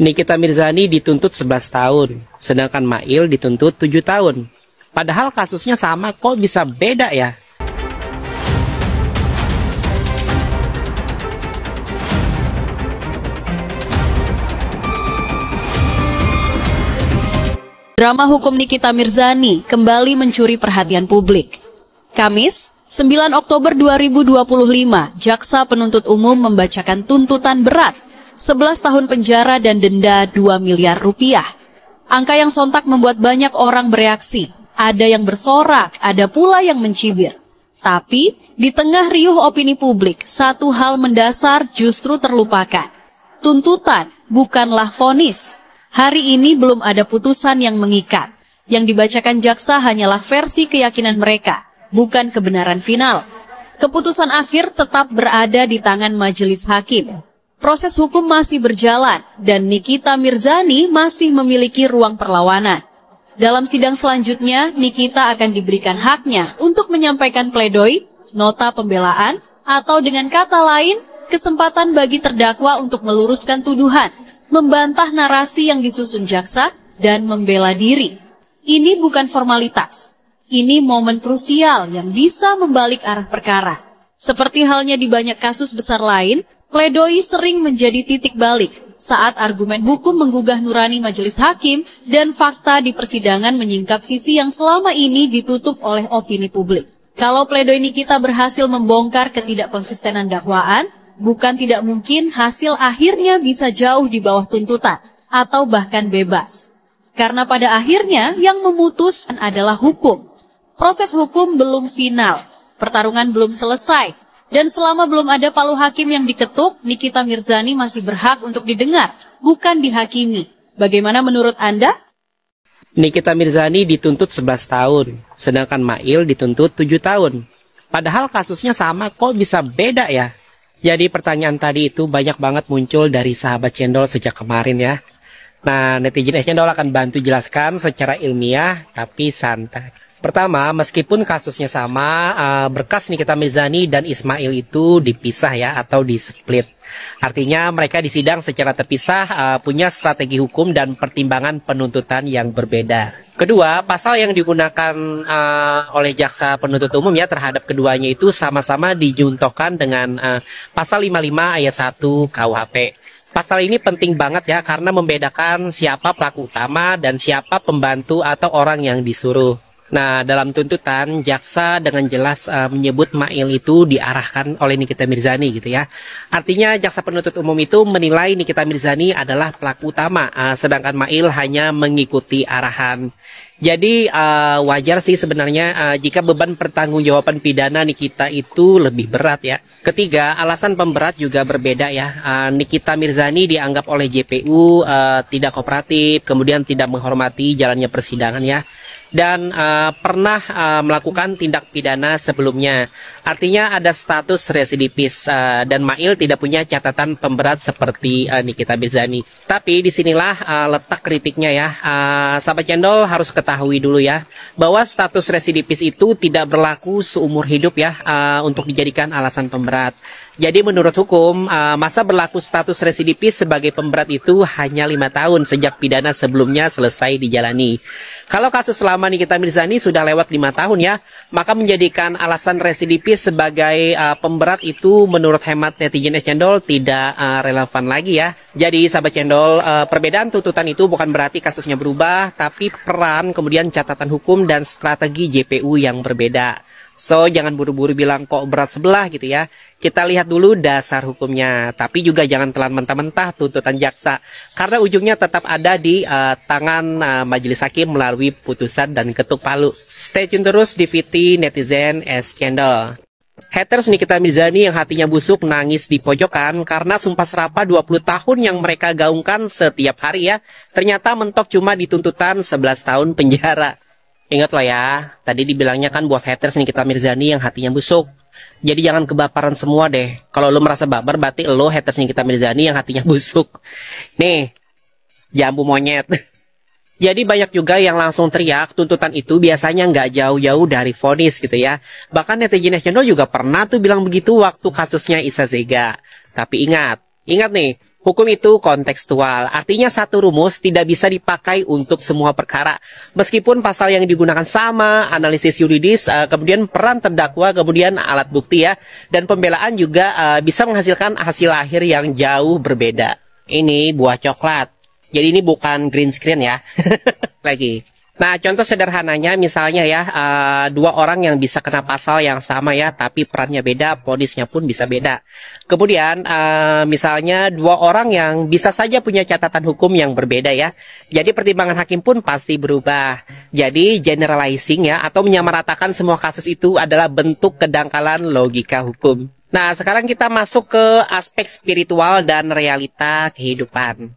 Nikita Mirzani dituntut 11 tahun, sedangkan Mail dituntut 7 tahun. Padahal kasusnya sama, kok bisa beda ya? Drama hukum Nikita Mirzani kembali mencuri perhatian publik. Kamis, 9 Oktober 2025, Jaksa Penuntut Umum membacakan tuntutan berat, 11 tahun penjara dan denda 2 miliar rupiah. Angka yang sontak membuat banyak orang bereaksi. Ada yang bersorak, ada pula yang mencibir. Tapi, di tengah riuh opini publik, satu hal mendasar justru terlupakan. Tuntutan bukanlah vonis. Hari ini belum ada putusan yang mengikat. Yang dibacakan jaksa hanyalah versi keyakinan mereka, bukan kebenaran final. Keputusan akhir tetap berada di tangan majelis hakim. Proses hukum masih berjalan dan Nikita Mirzani masih memiliki ruang perlawanan. Dalam sidang selanjutnya, Nikita akan diberikan haknya untuk menyampaikan pledoi, nota pembelaan, atau dengan kata lain, kesempatan bagi terdakwa untuk meluruskan tuduhan, membantah narasi yang disusun jaksa, dan membela diri. Ini bukan formalitas. Ini momen krusial yang bisa membalik arah perkara. Seperti halnya di banyak kasus besar lain, pledoi sering menjadi titik balik saat argumen hukum menggugah nurani majelis hakim dan fakta di persidangan menyingkap sisi yang selama ini ditutup oleh opini publik. Kalau pledoi Nikita berhasil membongkar ketidakkonsistenan dakwaan, bukan tidak mungkin hasil akhirnya bisa jauh di bawah tuntutan atau bahkan bebas. Karena pada akhirnya yang memutus adalah hukum. Proses hukum belum final, pertarungan belum selesai, dan selama belum ada palu hakim yang diketuk, Nikita Mirzani masih berhak untuk didengar, bukan dihakimi. Bagaimana menurut Anda? Nikita Mirzani dituntut 11 tahun, sedangkan Mail dituntut 7 tahun. Padahal kasusnya sama, kok bisa beda ya? Jadi pertanyaan tadi itu banyak banget muncul dari sahabat cendol sejak kemarin ya. Nah, netizen cendol akan bantu jelaskan secara ilmiah tapi santai. Pertama, meskipun kasusnya sama, berkas Nikita Mirzani dan Ismail itu dipisah ya atau di-split. Artinya mereka disidang secara terpisah, punya strategi hukum dan pertimbangan penuntutan yang berbeda. Kedua, pasal yang digunakan oleh jaksa penuntut umum ya terhadap keduanya itu sama-sama dijuntokan dengan pasal 55 ayat 1 KUHP. Pasal ini penting banget ya karena membedakan siapa pelaku utama dan siapa pembantu atau orang yang disuruh. Nah, dalam tuntutan, jaksa dengan jelas menyebut Mail itu diarahkan oleh Nikita Mirzani gitu ya. Artinya jaksa penuntut umum itu menilai Nikita Mirzani adalah pelaku utama, sedangkan Mail hanya mengikuti arahan. Jadi wajar sih sebenarnya jika beban pertanggungjawaban pidana Nikita itu lebih berat ya. Ketiga, alasan pemberat juga berbeda ya. Nikita Mirzani dianggap oleh JPU tidak kooperatif, kemudian tidak menghormati jalannya persidangan ya. Dan pernah melakukan tindak pidana sebelumnya. Artinya ada status residipis dan Mail tidak punya catatan pemberat seperti Nikita Mirzani. Tapi disinilah letak kritiknya ya. Sahabat cendol harus ketahui dulu ya bahwa status residipis itu tidak berlaku seumur hidup ya untuk dijadikan alasan pemberat. Jadi menurut hukum, masa berlaku status residipis sebagai pemberat itu hanya 5 tahun sejak pidana sebelumnya selesai dijalani. Kalau kasus lama Nikita Mirzani sudah lewat 5 tahun ya, maka menjadikan alasan residipis sebagai pemberat itu menurut hemat netizen cendol tidak relevan lagi ya. Jadi sahabat cendol, perbedaan tuntutan itu bukan berarti kasusnya berubah, tapi peran kemudian catatan hukum dan strategi JPU yang berbeda. So, jangan buru-buru bilang kok berat sebelah gitu ya. Kita lihat dulu dasar hukumnya. Tapi juga jangan telan mentah-mentah tuntutan jaksa. Karena ujungnya tetap ada di tangan majelis hakim melalui putusan dan ketuk palu. Stay tune terus di VT Netizen Cendol. Haters Nikita Mirzani yang hatinya busuk nangis di pojokan karena sumpah serapah 20 tahun yang mereka gaungkan setiap hari ya. Ternyata mentok cuma dituntutan 11 tahun penjara. Ingat loh ya, tadi dibilangnya kan buat haters Nikita Mirzani yang hatinya busuk. Jadi jangan kebaperan semua deh. Kalau lo merasa baper, berarti lo haters Nikita Mirzani yang hatinya busuk. Nih, jambu monyet. Jadi banyak juga yang langsung teriak tuntutan itu biasanya nggak jauh-jauh dari vonis gitu ya. Bahkan netizen nasional juga pernah tuh bilang begitu waktu kasusnya Isa Zega. Tapi ingat nih, Hukum itu kontekstual, artinya satu rumus tidak bisa dipakai untuk semua perkara. Meskipun pasal yang digunakan sama, analisis yuridis, kemudian peran terdakwa, kemudian alat bukti ya, dan pembelaan juga bisa menghasilkan hasil akhir yang jauh berbeda. Ini buah coklat, jadi ini bukan green screen ya, lagi. Nah, contoh sederhananya misalnya ya, dua orang yang bisa kena pasal yang sama ya, tapi perannya beda, vonisnya pun bisa beda. Kemudian, misalnya dua orang yang bisa saja punya catatan hukum yang berbeda ya. Jadi pertimbangan hakim pun pasti berubah. Jadi generalizing ya, atau menyamaratakan semua kasus itu adalah bentuk kedangkalan logika hukum. Nah, sekarang kita masuk ke aspek spiritual dan realita kehidupan.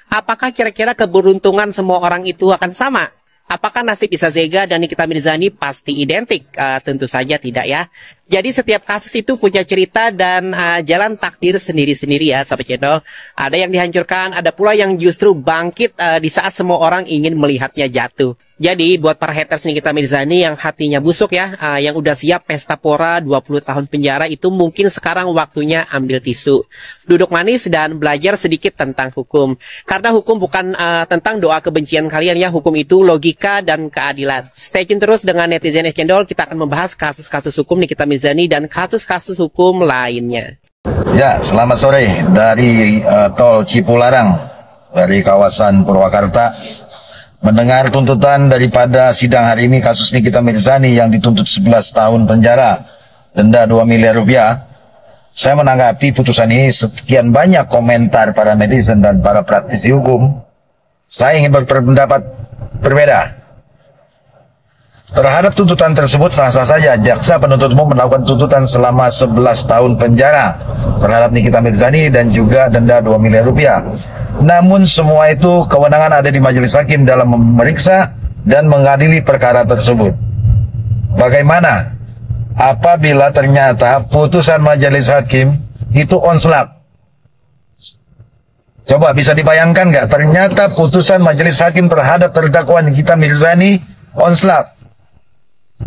Apakah kira-kira keberuntungan semua orang itu akan sama? Apakah nasib Isa Zega dan Nikita Mirzani pasti identik? Tentu saja tidak ya. Jadi setiap kasus itu punya cerita dan jalan takdir sendiri-sendiri ya, sahabat channel. Ada yang dihancurkan, ada pula yang justru bangkit di saat semua orang ingin melihatnya jatuh. Jadi buat para haters Nikita Mirzani yang hatinya busuk ya, yang udah siap pesta pora 20 tahun penjara, itu mungkin sekarang waktunya ambil tisu. Duduk manis dan belajar sedikit tentang hukum. Karena hukum bukan tentang doa kebencian kalian ya, hukum itu logika dan keadilan. Stay tune terus dengan Netizen Cendol, kita akan membahas kasus-kasus hukum Nikita Mirzani dan kasus-kasus hukum lainnya. Ya, selamat sore dari Tol Cipularang, dari kawasan Purwakarta. Mendengar tuntutan daripada sidang hari ini kasus Nikita Mirzani yang dituntut 11 tahun penjara, denda 2 miliar rupiah. Saya menanggapi putusan ini sekian banyak komentar para netizen dan para praktisi hukum. Saya ingin berpendapat berbeda. Terhadap tuntutan tersebut sah-sah saja jaksa penuntut umum melakukan tuntutan selama 11 tahun penjara terhadap Nikita Mirzani dan juga denda 2 miliar rupiah. Namun semua itu kewenangan ada di majelis hakim dalam memeriksa dan mengadili perkara tersebut. Bagaimana apabila ternyata putusan majelis hakim itu onslap? Coba bisa dibayangkan nggak? Ternyata putusan majelis hakim terhadap terdakwa Nikita Mirzani onslap,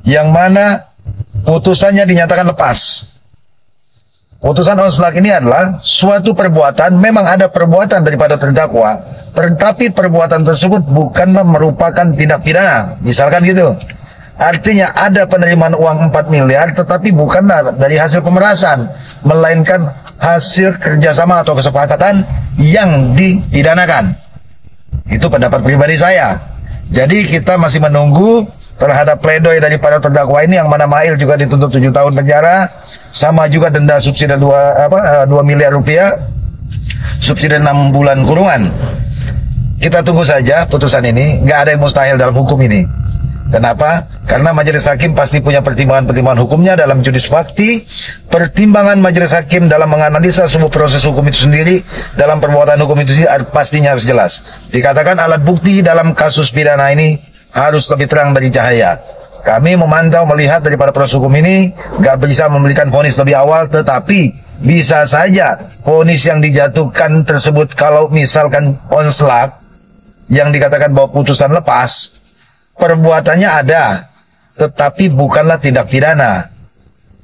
yang mana putusannya dinyatakan lepas. Putusan onslap ini adalah suatu perbuatan, memang ada perbuatan daripada terdakwa, tetapi perbuatan tersebut bukanlah merupakan tindak pidana, misalkan gitu. Artinya ada penerimaan uang 4 miliar, tetapi bukanlah dari hasil pemerasan, melainkan hasil kerjasama atau kesepakatan yang dipidanakan. Itu pendapat pribadi saya. Jadi kita masih menunggu terhadap pledoi daripada terdakwa ini, yang mana Mail juga dituntut 7 tahun penjara, sama juga denda subsidi 2 miliar rupiah, subsidi 6 bulan kurungan. Kita tunggu saja putusan ini, nggak ada yang mustahil dalam hukum ini. Kenapa? Karena majelis hakim pasti punya pertimbangan-pertimbangan hukumnya dalam judis fakti. Pertimbangan majelis hakim dalam menganalisa sebuah proses hukum itu sendiri, dalam perbuatan hukum itu sendiri, pastinya harus jelas. Dikatakan alat bukti dalam kasus pidana ini harus lebih terang dari cahaya. Kami memantau melihat daripada proses hukum ini nggak bisa memberikan vonis lebih awal, tetapi bisa saja vonis yang dijatuhkan tersebut kalau misalkan onslap, yang dikatakan bahwa putusan lepas, perbuatannya ada, tetapi bukanlah tindak pidana.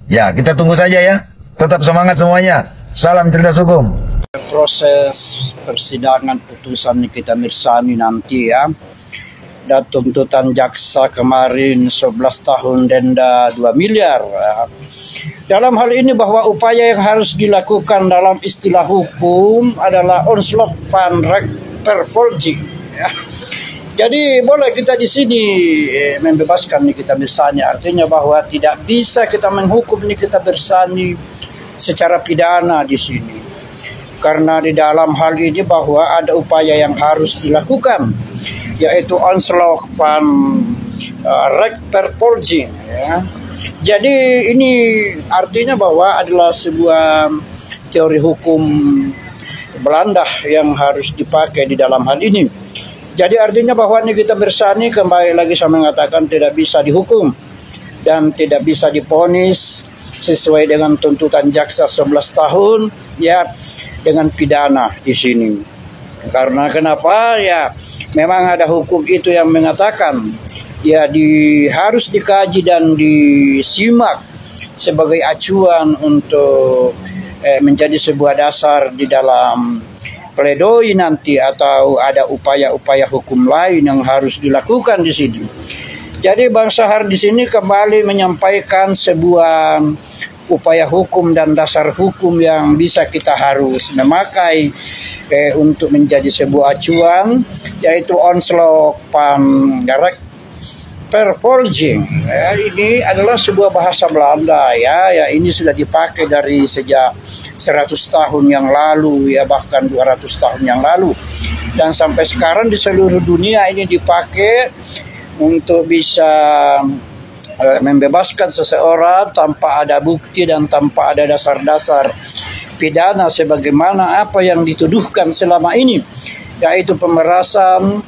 Ya, kita tunggu saja ya. Tetap semangat semuanya. Salam cerdas hukum. Proses persidangan putusan Nikita Mirzani nanti ya, dan tuntutan jaksa kemarin 11 tahun denda 2 miliar. Dalam hal ini bahwa upaya yang harus dilakukan dalam istilah hukum adalah onslaught van Rechtsvervolging. Ya. Jadi boleh kita di sini membebaskan Nikita Mirzani, artinya bahwa tidak bisa kita menghukum Nikita Mirzani secara pidana di sini. Karena di dalam hal ini bahwa ada upaya yang harus dilakukan, yaitu onslaught van Rechtsvervolging. Ya. Jadi ini artinya bahwa adalah sebuah teori hukum Belanda yang harus dipakai di dalam hal ini. Jadi artinya bahwa Nikita Mirzani kembali lagi saya mengatakan tidak bisa dihukum dan tidak bisa diponis sesuai dengan tuntutan jaksa 11 tahun ya dengan pidana di sini. Karena kenapa? Ya memang ada hukum itu yang mengatakan ya harus dikaji dan disimak sebagai acuan untuk menjadi sebuah dasar di dalam pledoi nanti atau ada upaya-upaya hukum lain yang harus dilakukan di sini. Jadi Bang Sahar di sini kembali menyampaikan sebuah upaya hukum dan dasar hukum yang bisa kita harus memakai untuk menjadi sebuah acuan, yaitu onslaught vervolging. Ini adalah sebuah bahasa Belanda ya ini sudah dipakai dari sejak 100 tahun yang lalu ya, bahkan 200 tahun yang lalu, dan sampai sekarang di seluruh dunia ini dipakai untuk bisa membebaskan seseorang tanpa ada bukti dan tanpa ada dasar-dasar pidana sebagaimana apa yang dituduhkan selama ini, yaitu pemerasan,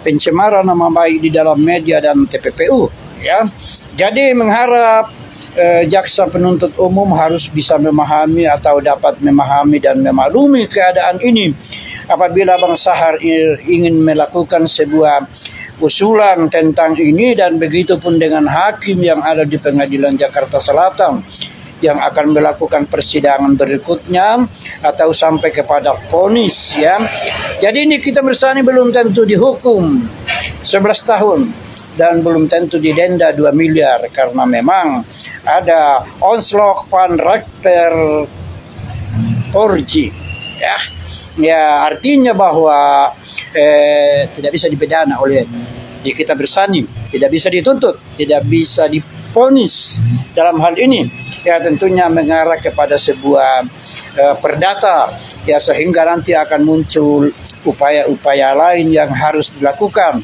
pencemaran nama baik di dalam media dan TPPU ya. Jadi mengharap jaksa penuntut umum harus bisa memahami atau dapat memahami dan memaklumi keadaan ini apabila Bang Sahar ingin melakukan sebuah usulan tentang ini, dan begitu pun dengan hakim yang ada di Pengadilan Jakarta Selatan yang akan melakukan persidangan berikutnya atau sampai kepada vonis ya. Jadi Nikita Mirzani belum tentu dihukum 11 tahun dan belum tentu didenda 2 miliar karena memang ada onslaught vervolging ya. Ya, artinya bahwa tidak bisa dipidana oleh Nikita Mirzani, tidak bisa dituntut, tidak bisa divonis dalam hal ini. Ya, tentunya mengarah kepada sebuah perdata ya, sehingga nanti akan muncul upaya-upaya lain yang harus dilakukan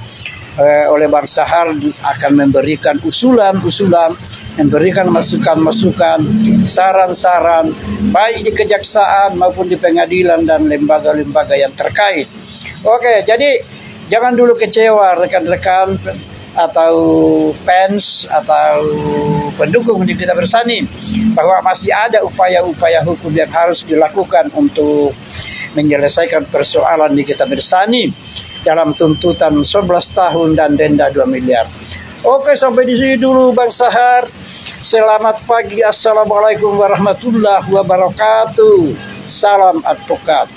oleh Bang Sahar, akan memberikan usulan-usulan, memberikan masukan-masukan, saran-saran baik di kejaksaan maupun di pengadilan dan lembaga-lembaga yang terkait. Oke, jadi jangan dulu kecewa rekan-rekan atau fans atau pendukung Nikita Mirzani bahwa masih ada upaya-upaya hukum yang harus dilakukan untuk menyelesaikan persoalan Nikita Mirzani dalam tuntutan 11 tahun dan denda 2 miliar. Oke, sampai di sini dulu Bang Sahar. Selamat pagi. Assalamualaikum warahmatullahi wabarakatuh. Salam advokat.